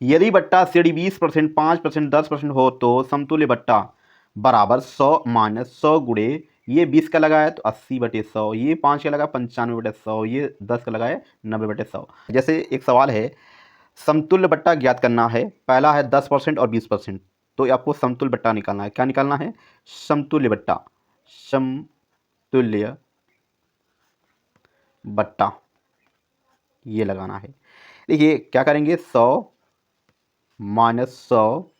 यदि बट्टा सीडी 20%, 5%, 10% हो तो समतुल्य बट्टा बराबर 100 माइनस 100 गुणे ये 20 का लगाया तो 80/100, ये 5 का लगा 95/100, ये 10 का लगाया 90/100। जैसे एक सवाल है, समतुल्य बट्टा ज्ञात करना है। पहला है 10% और 20%, तो आपको समतुल्य बट्टा निकालना है। क्या निकालना है? समतुल्य बट्टा, समतुल्य बट्टा ये लगाना है। देखिए क्या करेंगे, 100 माइनस 100,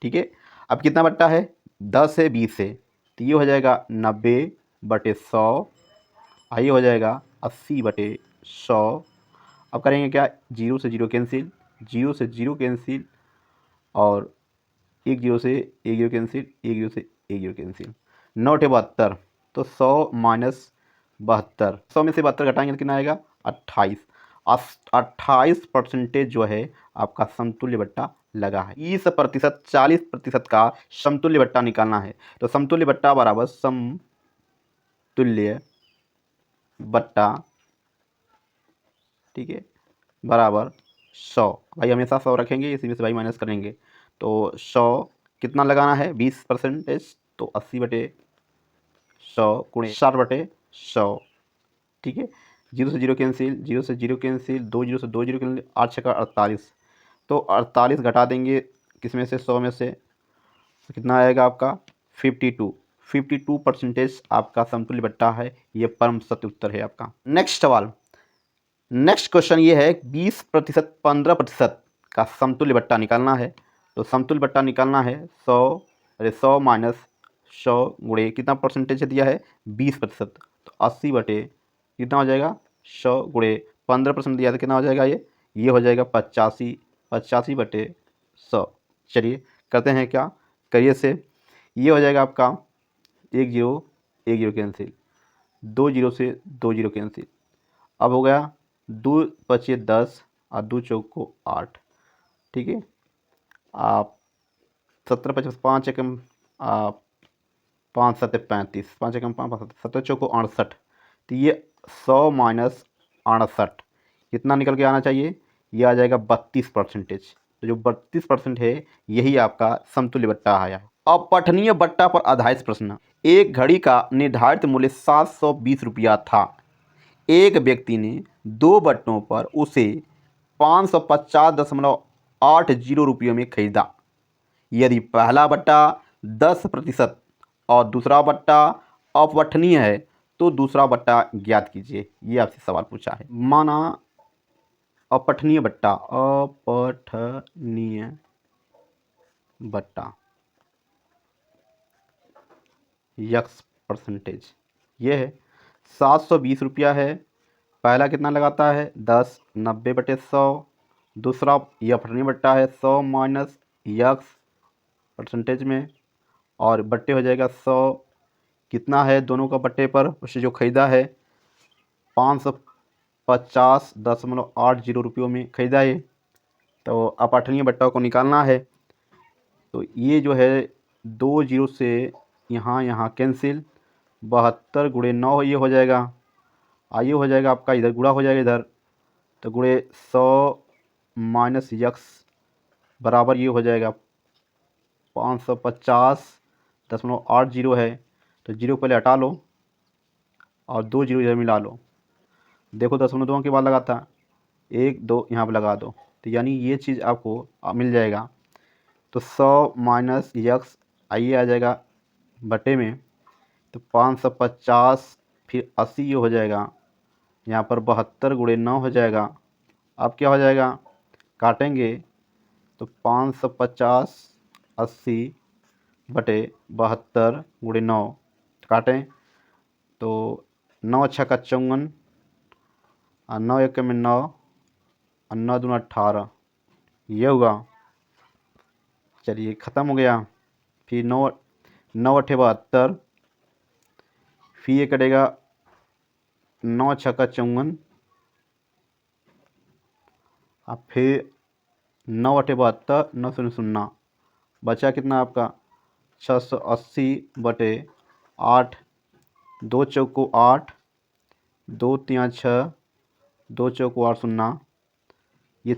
ठीक है। अब कितना बट्टा है? 10 है 20 है, तो ये हो जाएगा 90/100, ये हो जाएगा 80/100। अब करेंगे क्या, जीरो से जीरो कैंसिल, जीरो से जीरो कैंसिल, और एक जीरो से एक जीरो कैंसिल, एक जीरो से एक जीरो कैंसिल, 9×72, तो 100 माइनस 72, 100 में से 72 घटाएंगे तो कितना आएगा? 28। 28% जो है आपका समतुल्य बट्टा लगा है। 30%, 40% का समतुल्य बट्टा निकालना है। तो समतुल्य बट्टा बराबर समतुल्य बट्टा, ठीक है, बराबर 100। भाई हमेशा 100 रखेंगे, इसी में से भाई माइनस करेंगे। तो 100 कितना लगाना है? 20%, तो 80/100 गुणे 60/100, ठीक है। जीरो से जीरो कैंसिल, जीरो से जीरो कैंसिल, दो जीरो से दो जीरो कैंसिल, 8×6 = 48, तो 48 घटा देंगे किस में से? 100 में से, तो कितना आएगा आपका? 52। 52% आपका समतुल्य बट्टा है। ये परम सत्य उत्तर है आपका। नेक्स्ट सवाल, नेक्स्ट क्वेश्चन ये है, 20%, 15% का समतुल्य बट्टा निकालना है। तो समतुल्य बट्टा निकालना है 100 माइनस 100 गुणे कितना परसेंटेज दिया है? 20%, तो 80 कितना हो जाएगा? 100 गुणे 15% दिया था, कितना हो जाएगा? ये हो जाएगा 85, 85/100। चलिए करते हैं क्या, करिए से। ये हो जाएगा आपका एक जीरो कैंसिल, दो जीरो से दो जीरो कैंसिल, अब हो गया 2×5 = 10 और 2×4 = 8, ठीक है। आप 17×5 आप 5×7 = 35, 5×5 = 7×4 = 68, तो ये 100 माइनस 68 कितना निकल के आना चाहिए? ये आ जाएगा 32%। तो जो 32% है यही आपका समतुल्य बट्टा आया है। अपठनीय बट्टा पर आधारित प्रश्न। एक घड़ी का निर्धारित मूल्य 720 रुपया था। एक व्यक्ति ने दो बट्टों पर उसे 550.80 रुपयों में खरीदा। यदि पहला बट्टा 10% और दूसरा बट्टा अपठनीय है तो दूसरा बट्टा ज्ञात कीजिए। ये आपसे सवाल पूछा है। माना अपठनीय बट्टा, अपठनीय बट्टा यक्स परसेंटेज, ये है 720 रुपया है। पहला कितना लगाता है? 10, 90/100। दूसरा ये अपठनीय बट्टा है 100 माइनस यक्स परसेंटेज में, और बट्टे हो जाएगा 100, कितना है दोनों का बट्टे पर उसे जो ख़रीदा है 550.80 रुपयों में ख़रीदा है। तो अपठनीय बट्टा को निकालना है। तो ये जो है दो जीरो से यहाँ कैंसिल, 72 गुणे 9 ये हो जाएगा, ये हो जाएगा आपका, इधर गुणा हो जाएगा इधर, तो गुणे 100 माइनस यक्स बराबर ये हो जाएगा 550.80 है। तो जीरो पहले हटा लो और दो जीरो इधर मिला लो। देखो 0.2 के बाद लगाता, 1 2 यहाँ पर लगा दो, तो यानी ये चीज़ आपको मिल जाएगा। तो 100 माइनस यक्स आइए आ जाएगा बटे में, तो 550 फिर 80 ये हो जाएगा, यहाँ पर 72 गुणे 9 हो जाएगा। अब क्या हो जाएगा, काटेंगे तो 550 80/72 गुणे 9 काटें तो 9×6 = 54, और 9 1 में 9, और 9 दूना 18, ये हुआ। चलिए ख़त्म हो गया। फिर 9 9 × 8 = 72, फिर ये कटेगा 9×6 = 54, और फिर 9 8 72, 9 0 0, बचा कितना आपका 680/8, 2 चौको 8, 2 3 6, 2 चौको 8 0, ये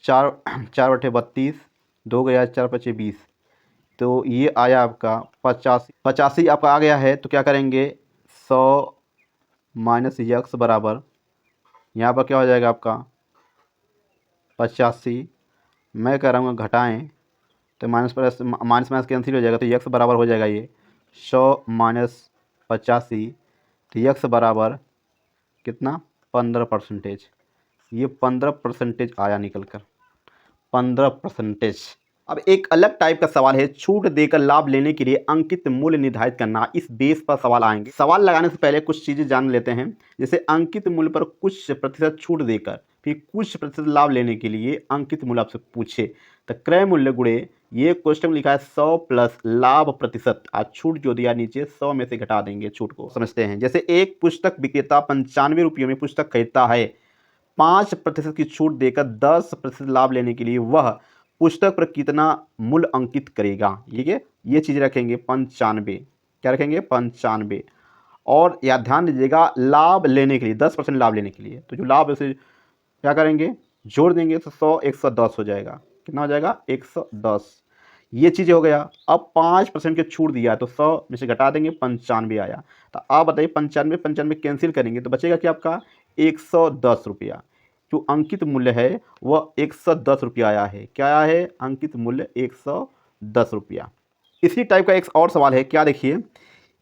चार 4/32, 2 गया 4×5 = 20, तो ये आया आपका 85 आपका आ गया है। तो क्या करेंगे, 100 माइनस यक्स बराबर, यहाँ पर क्या हो जाएगा आपका 85, मैं कह रहा हूँ घटाएं तो minus plus minus minus cancel हो जाएगा, तो यक्स बराबर हो जाएगा ये 100 माइनस 85, तो यक्स बराबर कितना 15%। ये 15% आया निकल कर, 15%। अब एक अलग टाइप का सवाल है, छूट देकर लाभ लेने के लिए अंकित मूल्य निर्धारित करना। इस बेस पर सवाल आएंगे। सवाल लगाने से पहले कुछ चीज़ें जान लेते हैं, जैसे अंकित मूल्य पर कुछ प्रतिशत छूट देकर फिर कुछ प्रतिशत लाभ लेने के लिए अंकित मूल्य आपसे पूछे तो क्रय मूल्य गुणे ये क्वेश्चन लिखा है 100 प्लस लाभ प्रतिशत, आज छूट जो दिया नीचे 100 में से घटा देंगे छूट को। समझते हैं, जैसे एक पुस्तक विक्रेता 95 रुपये में पुस्तक खरीदता है, 5% की छूट देकर 10% लाभ लेने के लिए वह पुस्तक पर कितना मूल्य अंकित करेगा। ये चीज़ रखेंगे 95, क्या रखेंगे 95। और या ध्यान दीजिएगा, लाभ लेने के लिए 10% लाभ लेने के लिए तो जो लाभ है उसे क्या करेंगे, जोड़ देंगे तो 100 110 हो जाएगा। कितना हो जाएगा 110। ये चीज़ हो गया। अब 5% की छूट दिया तो 100 में से घटा देंगे 95 आया। तो आप बताइए 95 कैंसिल करेंगे तो बचेगा कि आपका 110 रुपया। जो अंकित मूल्य है वह 110 रुपया आया है। क्या आया है, अंकित मूल्य 110 रुपया। इसी टाइप का एक और सवाल है, क्या देखिए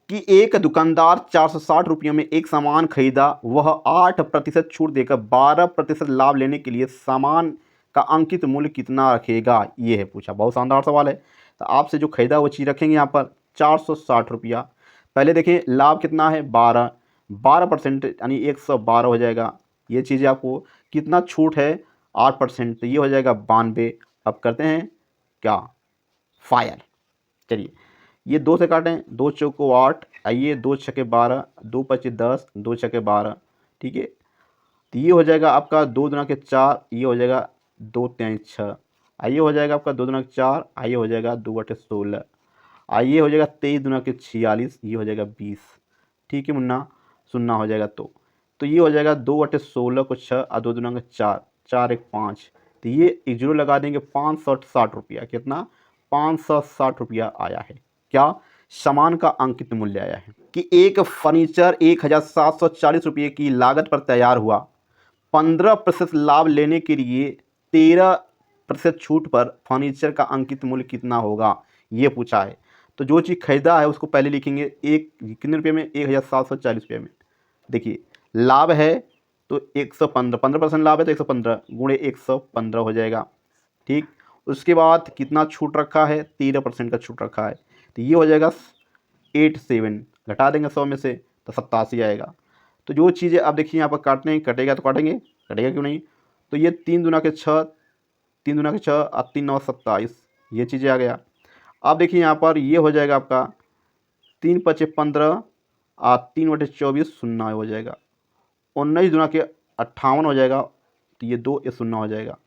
कि एक दुकानदार 460 रुपये में एक सामान खरीदा, वह 8% छूट देकर 12% लाभ लेने के लिए सामान का अंकित मूल्य कितना रखेगा। ये है पूछा, बहुत शानदार सवाल है। तो आपसे जो खरीदा वो चीज़ रखेंगे यहाँ पर 460 रुपया। पहले देखिए लाभ कितना है 12% यानी 112 हो जाएगा। ये चीज़ें आपको कितना छूट है 8%, तो ये हो जाएगा 92। अब करते हैं क्या, फायर। चलिए ये 2 से काटें, 2 चौको 8, आइए 2 छके 12, 2 पचे 10, 2 छके 12, ठीक है। तो ये हो जाएगा आपका 2 दूना के 4, ये हो जाएगा 2 तिहाई 6, आइए हो जाएगा आपका 2 दूना के 4, आइए हो जाएगा 2/16, आइए हो जाएगा 23 दूना के 46, ये हो जाएगा 20, ठीक है मुन्ना, सुन्ना हो जाएगा। तो ये हो जाएगा 2/16 को 6 और 2 दूना के 4, 4 1 5, तो ये एक जीरो लगा देंगे 560 रुपया। कितना 560 रुपया आया है। क्या सामान का अंकित मूल्य आया है कि एक फर्नीचर 1740 रुपये की लागत पर तैयार हुआ, 15% लाभ लेने के लिए 13% छूट पर फर्नीचर का अंकित मूल्य कितना होगा, ये पूछा है। तो जो चीज़ खरीदा है उसको पहले लिखेंगे एक कितने रुपये में, 1740 रुपये में। देखिए लाभ है तो 115, 15% लाभ है तो 115 गुणे 115 हो जाएगा, ठीक। उसके बाद कितना छूट रखा है, 13% का छूट रखा है, तो ये हो जाएगा 87, घटा देंगे 100 में से तो 87 आएगा। तो जो चीज़ें आप देखिए यहाँ पर काटने हैं, कटेगा तो काटेंगे, कटेगा क्यों नहीं। तो ये 3 दूना के 6, 3 दूना के 6 और 3 9 27, ये चीज़ें आ गया। अब देखिए यहाँ पर ये हो जाएगा आपका 3 पचे 15 और 3/24 शून्य हो जाएगा, 19 दूना के 58 हो जाएगा, तो ये 2 ये शून्य हो जाएगा।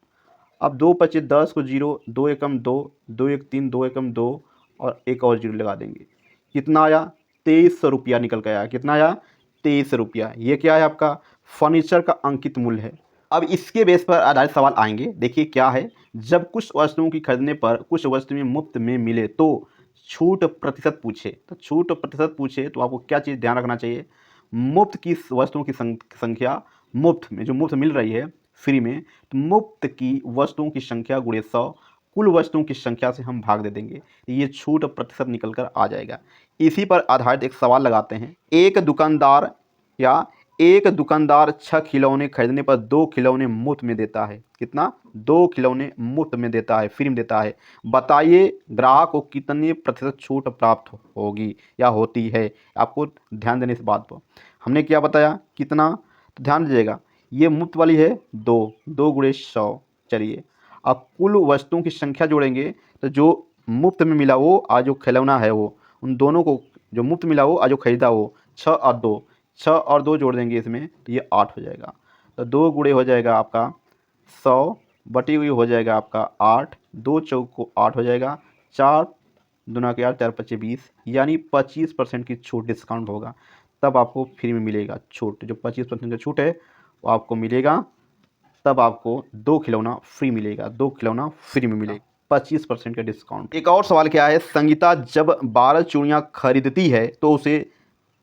अब 2 पचे 10 को 0, 2 एकम 2, 2 1 3, 2 एकम 2 और एक और जीरो लगा देंगे। कितना आया 2300 रुपया निकल के आया। कितना आया 2300 रुपया। ये क्या है आपका फर्नीचर का अंकित मूल्य है। अब इसके बेस पर आधारित सवाल आएंगे। देखिए क्या है, जब कुछ वस्तुओं की खरीदने पर कुछ वस्तुएं मुफ्त में मिले तो छूट प्रतिशत पूछे। तो छूट प्रतिशत पूछे तो आपको क्या चीज़ ध्यान रखना चाहिए, मुफ्त की वस्तुओं की संख्या, मुफ्त में जो मुफ्त मिल रही है फ्री में, तो मुफ्त की वस्तुओं की संख्या गुणे 100 कुल वस्तुओं की संख्या से हम भाग दे देंगे, ये छूट प्रतिशत निकल कर आ जाएगा। इसी पर आधारित एक सवाल लगाते हैं। एक दुकानदार 6 खिलौने खरीदने पर 2 खिलौने मुफ्त में देता है। कितना 2 खिलौने मुफ्त में देता है, फ्री में देता है। बताइए ग्राहक को कितने प्रतिशत छूट प्राप्त होगी या होती है। आपको ध्यान देने इस बात पर। हमने क्या बताया कितना, तो ध्यान दीजिएगा ये मुफ्त वाली है 2, 2 गुणे 100। चलिए अब कुल वस्तुओं की संख्या जोड़ेंगे तो जो मुफ्त में मिला वो आज जो खिलौना है वो, उन दोनों को जो मुफ्त मिला वो आज जो खरीदा वो 6 और 2, 6 और 2 जोड़ देंगे इसमें तो ये 8 हो जाएगा। तो 2 गुणे हो जाएगा आपका 100 बटी हुई हो जाएगा आपका 8, 2 चौक को 8 हो जाएगा, 4 दूना के 8, 4 पच्चे 20, यानी 25% की छूट डिस्काउंट होगा। तब आपको फ्री में मिलेगा छूट। जो 25% का छूट है वो आपको मिलेगा तब आपको 2 खिलौना फ्री मिलेगा, 2 खिलौना फ्री में मिलेगा, 25% का डिस्काउंट। एक और सवाल क्या है, संगीता जब 12 चूड़ियाँ खरीदती है तो उसे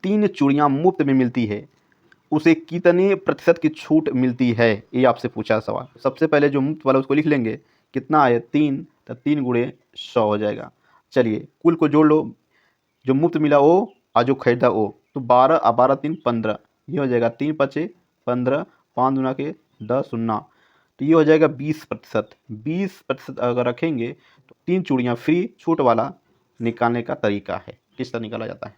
3 चूड़ियाँ मुफ्त में मिलती है, उसे कितने प्रतिशत की छूट मिलती है, ये आपसे पूछा सवाल। सबसे पहले जो मुफ्त वाला उसको लिख लेंगे, कितना है 3, तो 3 गुणे 100 हो जाएगा। चलिए कुल को जोड़ लो, जो मुफ्त मिला वो और जो खरीदा वो, तो 12 और 12 3 15, ये हो जाएगा 3 5 15, 5 दूना के 10 शून्ना, तो ये हो जाएगा 20%। 20% अगर रखेंगे तो 3 चूड़ियाँ फ्री, छूट वाला निकालने का तरीका है। किस तरह निकाला जाता है।